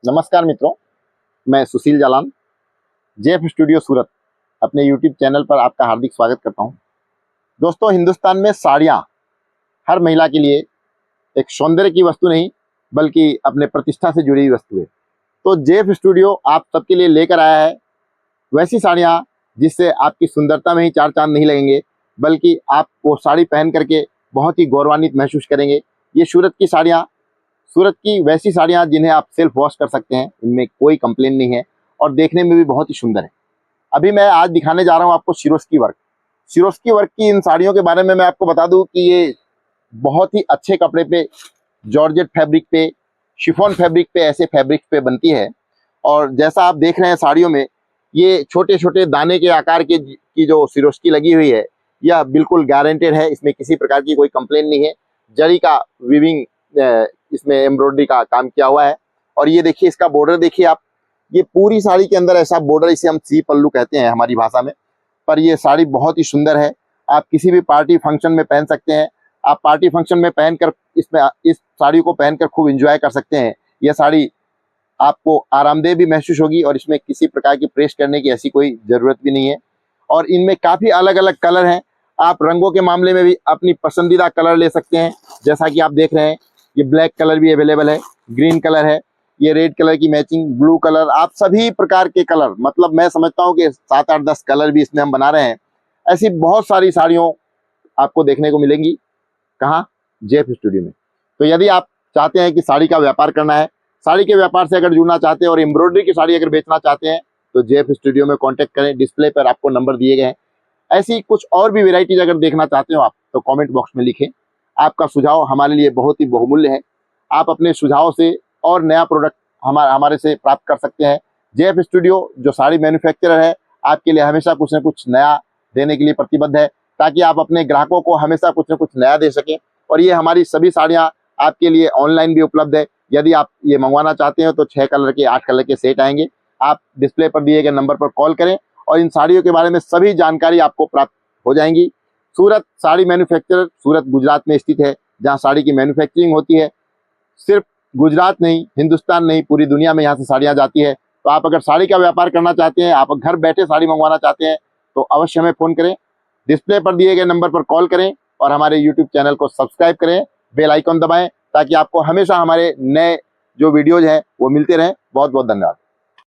नमस्कार मित्रों, मैं सुशील जालान जेएफ स्टूडियो सूरत अपने यूट्यूब चैनल पर आपका हार्दिक स्वागत करता हूं। दोस्तों, हिंदुस्तान में साड़ियां हर महिला के लिए एक सौंदर्य की वस्तु नहीं बल्कि अपने प्रतिष्ठा से जुड़ी हुई वस्तु है। तो जेएफ स्टूडियो आप सबके लिए लेकर आया है वैसी साड़ियां जिससे आपकी सुंदरता में ही चार चांद नहीं लगेंगे, बल्कि आप वो साड़ी पहन करके बहुत ही गौरवान्वित महसूस करेंगे। ये सूरत की वैसी साड़ियाँ जिन्हें आप सेल्फ वॉश कर सकते हैं, इनमें कोई कंप्लेन नहीं है और देखने में भी बहुत ही सुंदर है। अभी मैं आज दिखाने जा रहा हूँ आपको सिरोस्की वर्क की इन साड़ियों के बारे में मैं आपको बता दूं कि ये बहुत ही अच्छे कपड़े पे, जॉर्जेट फैब्रिक पे, शिफॉन फैब्रिक पे, ऐसे फैब्रिक पे बनती है। और जैसा आप देख रहे हैं साड़ियों में ये छोटे छोटे दाने के आकार की जो सिरोस्की लगी हुई है, यह बिल्कुल गारंटेड है। इसमें किसी प्रकार की कोई कंप्लेन नहीं है। जरी का वीविंग, इसमें एम्ब्रॉयडरी का काम किया हुआ है। और ये देखिए, इसका बॉर्डर देखिए आप, ये पूरी साड़ी के अंदर ऐसा बॉर्डर, इसे हम सी पल्लू कहते हैं हमारी भाषा में। पर ये साड़ी बहुत ही सुंदर है। आप किसी भी पार्टी फंक्शन में पहन सकते हैं। आप पार्टी फंक्शन में पहनकर इस साड़ी को पहनकर खूब एंजॉय कर सकते हैं। यह साड़ी आपको आरामदेह भी महसूस होगी और इसमें किसी प्रकार की प्रेस करने की ऐसी कोई ज़रूरत भी नहीं है। और इनमें काफ़ी अलग अलग कलर हैं। आप रंगों के मामले में भी अपनी पसंदीदा कलर ले सकते हैं। जैसा कि आप देख रहे हैं, ये ब्लैक कलर भी अवेलेबल है, ग्रीन कलर है, ये रेड कलर की मैचिंग, ब्लू कलर, आप सभी प्रकार के कलर, मतलब मैं समझता हूँ कि 7, 8, 10 कलर भी इसमें हम बना रहे हैं। ऐसी बहुत सारी साड़ियों आपको देखने को मिलेंगी। कहाँ? जेएफ स्टूडियो में। तो यदि आप चाहते हैं कि साड़ी का व्यापार करना है, साड़ी के व्यापार से अगर जुड़ना चाहते हैं और एम्ब्रॉयडरी की साड़ी अगर बेचना चाहते हैं, तो जेएफ स्टूडियो में कॉन्टैक्ट करें। डिस्प्ले पर आपको नंबर दिए गए हैं। ऐसी कुछ और भी वेराइटीज अगर देखना चाहते हो आप, तो कमेंट बॉक्स में लिखें। आपका सुझाव हमारे लिए बहुत ही बहुमूल्य है। आप अपने सुझाव से और नया प्रोडक्ट हमारे से प्राप्त कर सकते हैं। जेएफ स्टूडियो जो साड़ी मैन्युफैक्चरर है, आपके लिए हमेशा कुछ न कुछ नया देने के लिए प्रतिबद्ध है, ताकि आप अपने ग्राहकों को हमेशा कुछ न कुछ नया दे सकें। और ये हमारी सभी साड़ियाँ आपके लिए ऑनलाइन भी उपलब्ध है। यदि आप ये मंगवाना चाहते हैं तो 6 कलर के, 8 कलर के सेट आएंगे। आप डिस्प्ले पर दिए गए नंबर पर कॉल करें और इन साड़ियों के बारे में सभी जानकारी आपको प्राप्त हो जाएंगी। सूरत साड़ी मैन्युफैक्चरर सूरत गुजरात में स्थित है, जहां साड़ी की मैन्युफैक्चरिंग होती है। सिर्फ गुजरात नहीं, हिंदुस्तान नहीं, पूरी दुनिया में यहाँ से साड़ियाँ जाती है। तो आप अगर साड़ी का व्यापार करना चाहते हैं, आप घर बैठे साड़ी मंगवाना चाहते हैं, तो अवश्य हमें फ़ोन करें, डिस्प्ले पर दिए गए नंबर पर कॉल करें और हमारे यूट्यूब चैनल को सब्सक्राइब करें, बेल आइकॉन दबाएं, ताकि आपको हमेशा हमारे नए जो वीडियोज़ हैं वो मिलते रहें। बहुत बहुत धन्यवाद।